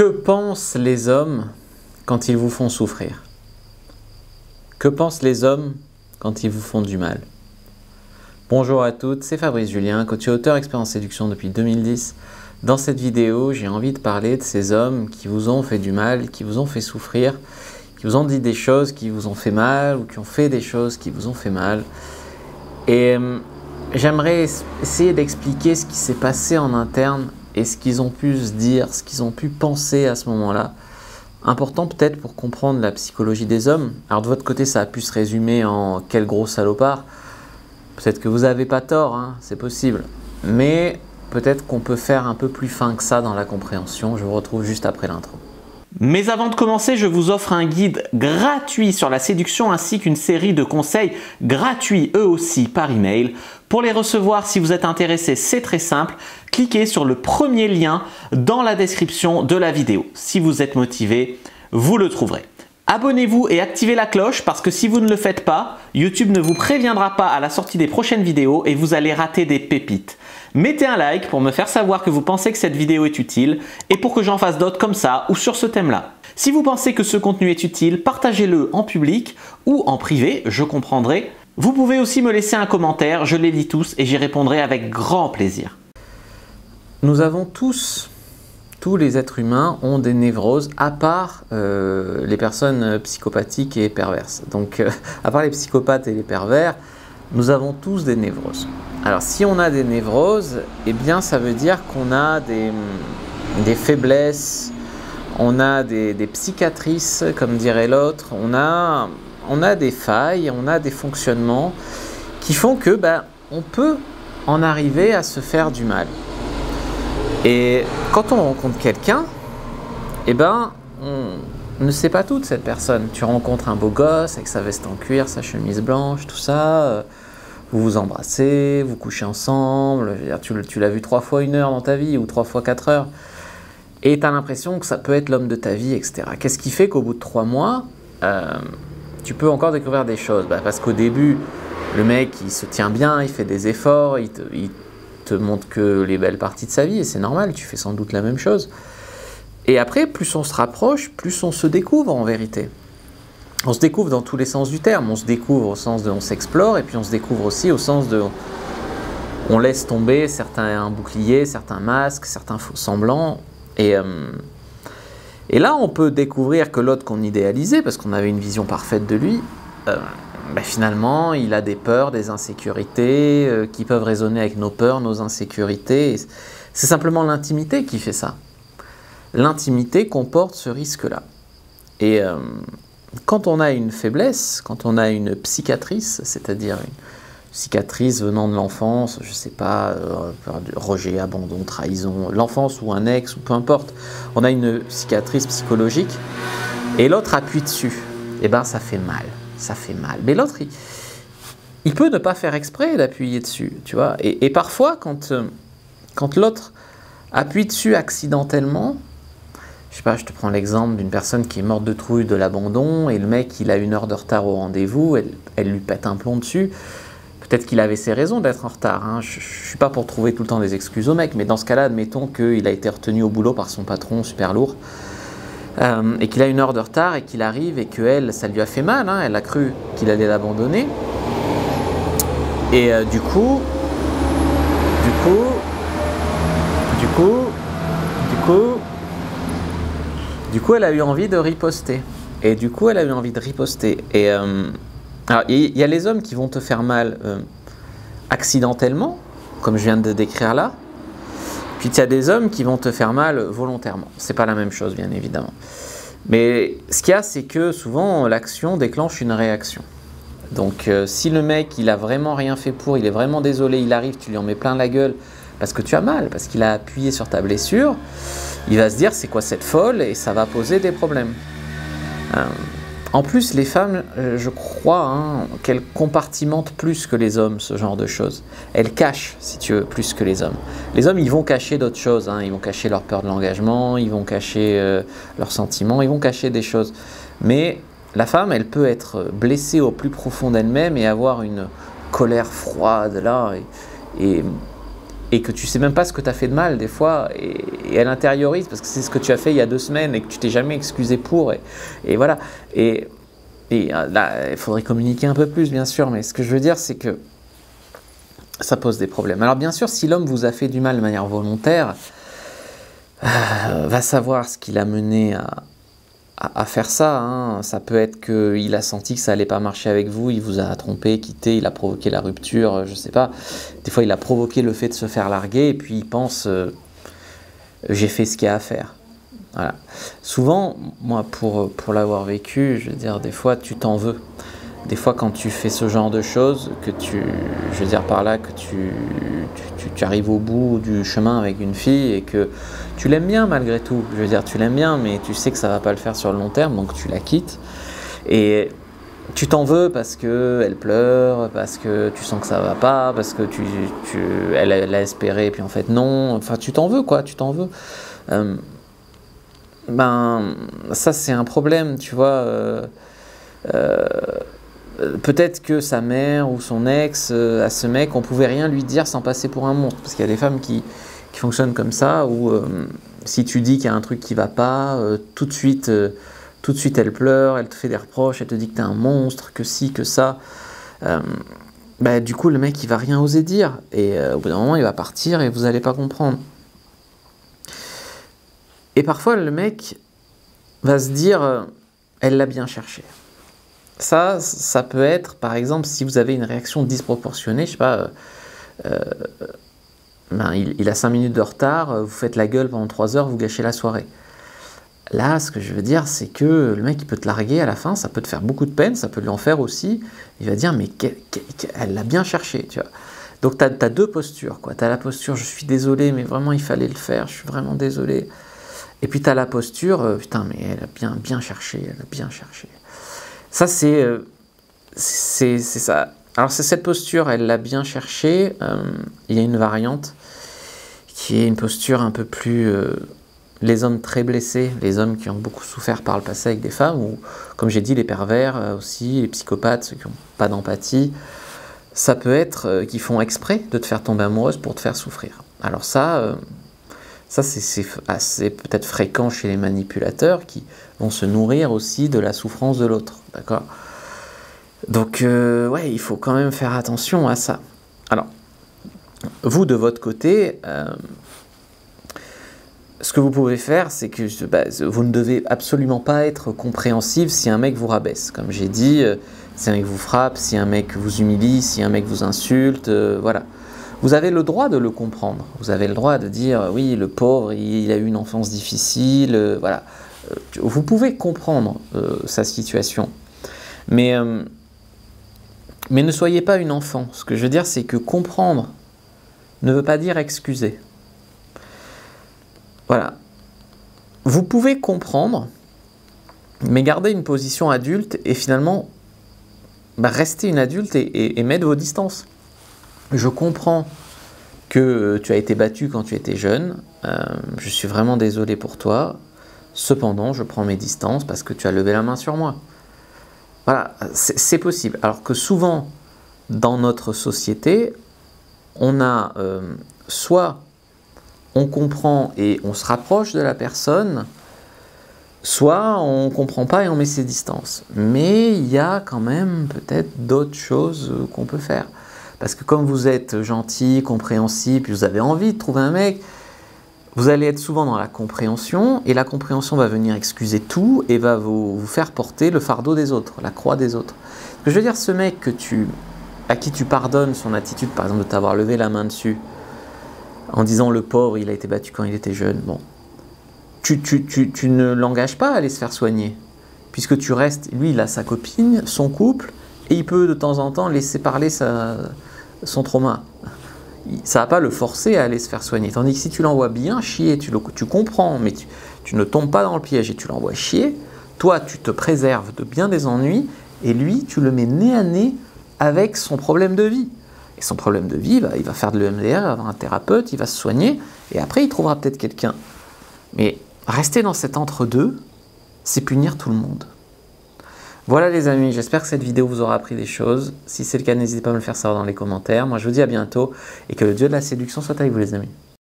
Que pensent les hommes quand ils vous font souffrir? Que pensent les hommes quand ils vous font du mal? Bonjour à toutes, c'est Fabrice Julien, coach et auteur expert en séduction depuis 2010. Dans cette vidéo, j'ai envie de parler de ces hommes qui vous ont fait du mal, qui vous ont fait souffrir, qui vous ont dit des choses qui vous ont fait mal ou qui ont fait des choses qui vous ont fait mal. Et j'aimerais essayer d'expliquer ce qui s'est passé en interne et ce qu'ils ont pu se dire, ce qu'ils ont pu penser à ce moment-là. Important peut-être pour comprendre la psychologie des hommes. Alors de votre côté, ça a pu se résumer en « quel gros salopard ». Peut-être que vous n'avez pas tort, hein, c'est possible. Mais peut-être qu'on peut faire un peu plus fin que ça dans la compréhension. Je vous retrouve juste après l'intro. Mais avant de commencer, je vous offre un guide gratuit sur la séduction ainsi qu'une série de conseils gratuits eux aussi par email. Pour les recevoir, si vous êtes intéressé, c'est très simple. Cliquez sur le premier lien dans la description de la vidéo. Si vous êtes motivé, vous le trouverez. Abonnez-vous et activez la cloche parce que si vous ne le faites pas, YouTube ne vous préviendra pas à la sortie des prochaines vidéos et vous allez rater des pépites. Mettez un like pour me faire savoir que vous pensez que cette vidéo est utile et pour que j'en fasse d'autres comme ça ou sur ce thème-là. Si vous pensez que ce contenu est utile, partagez-le en public ou en privé, je comprendrai. Vous pouvez aussi me laisser un commentaire, je les lis tous et j'y répondrai avec grand plaisir. Nous avons tous les êtres humains ont des névroses, à part les personnes psychopathiques et perverses. Donc, à part les psychopathes et les pervers, nous avons tous des névroses. Alors, si on a des névroses, eh bien, ça veut dire qu'on a des faiblesses, on a des psychiatrices, comme dirait l'autre, on a des failles, on a des fonctionnements qui font que, on peut en arriver à se faire du mal. Et quand on rencontre quelqu'un, on ne sait pas tout de cette personne. Tu rencontres un beau gosse avec sa veste en cuir, sa chemise blanche, tout ça. Vous vous embrassez, vous couchez ensemble. Je veux dire, tu l'as vu 3 fois 1 heure dans ta vie ou 3 fois 4 heures. Et tu as l'impression que ça peut être l'homme de ta vie, etc. Qu'est-ce qui fait qu'au bout de 3 mois, tu peux encore découvrir des choses? Parce qu'au début, le mec, il se tient bien, il fait des efforts, il te montre que les belles parties de sa vie, et c'est normal, tu fais sans doute la même chose. Et après, plus on se rapproche, plus on se découvre en vérité. On se découvre dans tous les sens du terme. On se découvre au sens de on s'explore, et puis on se découvre aussi au sens de on laisse tomber certains boucliers, certains masques, certains faux semblants. Et là, on peut découvrir que l'autre qu'on idéalisait, parce qu'on avait une vision parfaite de lui, finalement, il a des peurs, des insécurités qui peuvent résonner avec nos peurs, nos insécurités. C'est simplement l'intimité qui fait ça. L'intimité comporte ce risque-là. Et quand on a une faiblesse, quand on a une psychiatrice, c'est-à-dire une cicatrice venant de l'enfance, je ne sais pas, rejet, abandon, trahison, l'enfance ou un ex, ou peu importe, on a une cicatrice psychologique et l'autre appuie dessus, et ça fait mal. Ça fait mal. Mais l'autre, il peut ne pas faire exprès d'appuyer dessus, tu vois. Et parfois, quand l'autre appuie dessus accidentellement, je sais pas, je te prends l'exemple d'une personne qui est morte de trouille de l'abandon et le mec, il a 1 heure de retard au rendez-vous, elle lui pète un plomb dessus. Peut-être qu'il avait ses raisons d'être en retard. Hein. Je ne suis pas pour trouver tout le temps des excuses au mec, mais dans ce cas-là, admettons qu'il a été retenu au boulot par son patron super lourd. Et qu'il a 1 heure de retard et qu'il arrive et que elle, ça lui a fait mal, hein, elle a cru qu'il allait l'abandonner. Et du coup, elle a eu envie de riposter. Et du coup, elle a eu envie de riposter. Et alors, il y a les hommes qui vont te faire mal accidentellement, comme je viens de décrire là. Puis il y a des hommes qui vont te faire mal volontairement. C'est pas la même chose, bien évidemment. Mais ce qu'il y a, c'est que souvent, l'action déclenche une réaction. Donc, si le mec, il a vraiment rien fait pour, il est vraiment désolé, il arrive, tu lui en mets plein la gueule parce que tu as mal, parce qu'il a appuyé sur ta blessure, il va se dire, c'est quoi cette folle? Et ça va poser des problèmes. En plus, les femmes, je crois qu'elles compartimentent plus que les hommes ce genre de choses. Elles cachent, si tu veux, plus que les hommes. Les hommes, ils vont cacher d'autres choses. Ils vont cacher leur peur de l'engagement, ils vont cacher leurs sentiments, ils vont cacher des choses. Mais la femme, elle peut être blessée au plus profond d'elle-même et avoir une colère froide là. Et et que tu sais même pas ce que tu as fait de mal des fois, et elle intériorise parce que c'est ce que tu as fait il y a 2 semaines et que tu t'es jamais excusé pour, et voilà. Et là, il faudrait communiquer un peu plus, bien sûr, mais ce que je veux dire, c'est que ça pose des problèmes. Alors bien sûr, si l'homme vous a fait du mal de manière volontaire, va savoir ce qui l'a mené à faire ça, hein. Ça peut être qu'il a senti que ça allait pas marcher avec vous, il vous a trompé, quitté, il a provoqué la rupture, je sais pas. Des fois, il a provoqué le fait de se faire larguer et puis il pense j'ai fait ce qu'il y a à faire. Voilà. Souvent, moi, pour l'avoir vécu, je veux dire, des fois, tu t'en veux. Des fois, quand tu fais ce genre de choses, je veux dire par là, que tu arrives au bout du chemin avec une fille et que tu l'aimes bien malgré tout. Je veux dire, tu l'aimes bien, mais tu sais que ça va pas le faire sur le long terme, donc tu la quittes. Et tu t'en veux parce qu'elle pleure, parce que tu sens que ça va pas, parce que elle a espéré, et puis en fait non. Enfin, tu t'en veux, quoi, tu t'en veux. Ça, c'est un problème, tu vois. Peut-être que sa mère ou son ex, à ce mec, on pouvait rien lui dire sans passer pour un monstre. Parce qu'il y a des femmes qui fonctionnent comme ça, où si tu dis qu'il y a un truc qui va pas, tout de suite elle pleure, elle te fait des reproches, elle te dit que t'es un monstre, que ci, que ça. Du coup, le mec, il va rien oser dire. Et au bout d'un moment, il va partir et vous n'allez pas comprendre. Et parfois, le mec va se dire, elle l'a bien cherché. Ça peut être, par exemple, si vous avez une réaction disproportionnée, je sais pas, il a 5 minutes de retard, vous faites la gueule pendant 3 heures, vous gâchez la soirée. Là, ce que je veux dire, c'est que le mec, il peut te larguer à la fin, ça peut te faire beaucoup de peine, ça peut lui en faire aussi. Il va dire, mais elle l'a bien cherché, tu vois. Donc, tu as 2 postures, quoi. Tu as la posture, je suis désolé, mais vraiment, il fallait le faire, je suis vraiment désolé. Et puis, tu as la posture, putain, mais elle a bien cherché, elle a bien cherché. Ça, c'est ça. Alors, c'est cette posture, elle l'a bien cherché. Il y a une variante qui est une posture un peu plus... les hommes très blessés, les hommes qui ont beaucoup souffert par le passé avec des femmes, ou, comme j'ai dit, les pervers aussi, les psychopathes, ceux qui n'ont pas d'empathie. Ça peut être qu'ils font exprès de te faire tomber amoureuse pour te faire souffrir. Alors ça c'est assez peut-être fréquent chez les manipulateurs qui vont se nourrir aussi de la souffrance de l'autre, d'accord ? Donc, il faut quand même faire attention à ça. Alors, vous, de votre côté, ce que vous pouvez faire, c'est que vous ne devez absolument pas être compréhensif si un mec vous rabaisse. Comme j'ai dit, si un mec vous frappe, si un mec vous humilie, si un mec vous insulte, voilà. Vous avez le droit de le comprendre. Vous avez le droit de dire, oui, le pauvre, il a eu une enfance difficile, voilà. Vous pouvez comprendre sa situation. Mais ne soyez pas une enfant. Ce que je veux dire, c'est que comprendre ne veut pas dire excuser. Voilà. Vous pouvez comprendre, mais garder une position adulte et finalement rester une adulte et mettre vos distances. Je comprends que tu as été battu quand tu étais jeune. Je suis vraiment désolé pour toi. Cependant, je prends mes distances parce que tu as levé la main sur moi. Voilà, c'est possible. Alors que souvent, dans notre société, on a soit on comprend et on se rapproche de la personne, soit on ne comprend pas et on met ses distances. Mais il y a quand même peut-être d'autres choses qu'on peut faire. Parce que comme vous êtes gentil, compréhensif, puis vous avez envie de trouver un mec, vous allez être souvent dans la compréhension, et la compréhension va venir excuser tout et va vous faire porter le fardeau des autres, la croix des autres. Ce que je veux dire, ce mec à qui tu pardonnes son attitude, par exemple de t'avoir levé la main dessus, en disant le pauvre, il a été battu quand il était jeune, bon, tu ne l'engages pas à aller se faire soigner, puisque tu restes, lui il a sa copine, son couple, et il peut de temps en temps laisser parler son trauma. Ça ne va pas le forcer à aller se faire soigner. Tandis que si tu l'envoies bien chier, tu comprends, mais tu ne tombes pas dans le piège et tu l'envoies chier, toi tu te préserves de bien des ennuis, et lui tu le mets nez à nez avec son problème de vie. Et son problème de vie, il va faire de l'EMDR, il va avoir un thérapeute, il va se soigner, et après il trouvera peut-être quelqu'un. Mais rester dans cet entre-deux, c'est punir tout le monde. Voilà les amis, j'espère que cette vidéo vous aura appris des choses. Si c'est le cas, n'hésitez pas à me le faire savoir dans les commentaires. Moi je vous dis à bientôt et que le dieu de la séduction soit avec vous les amis.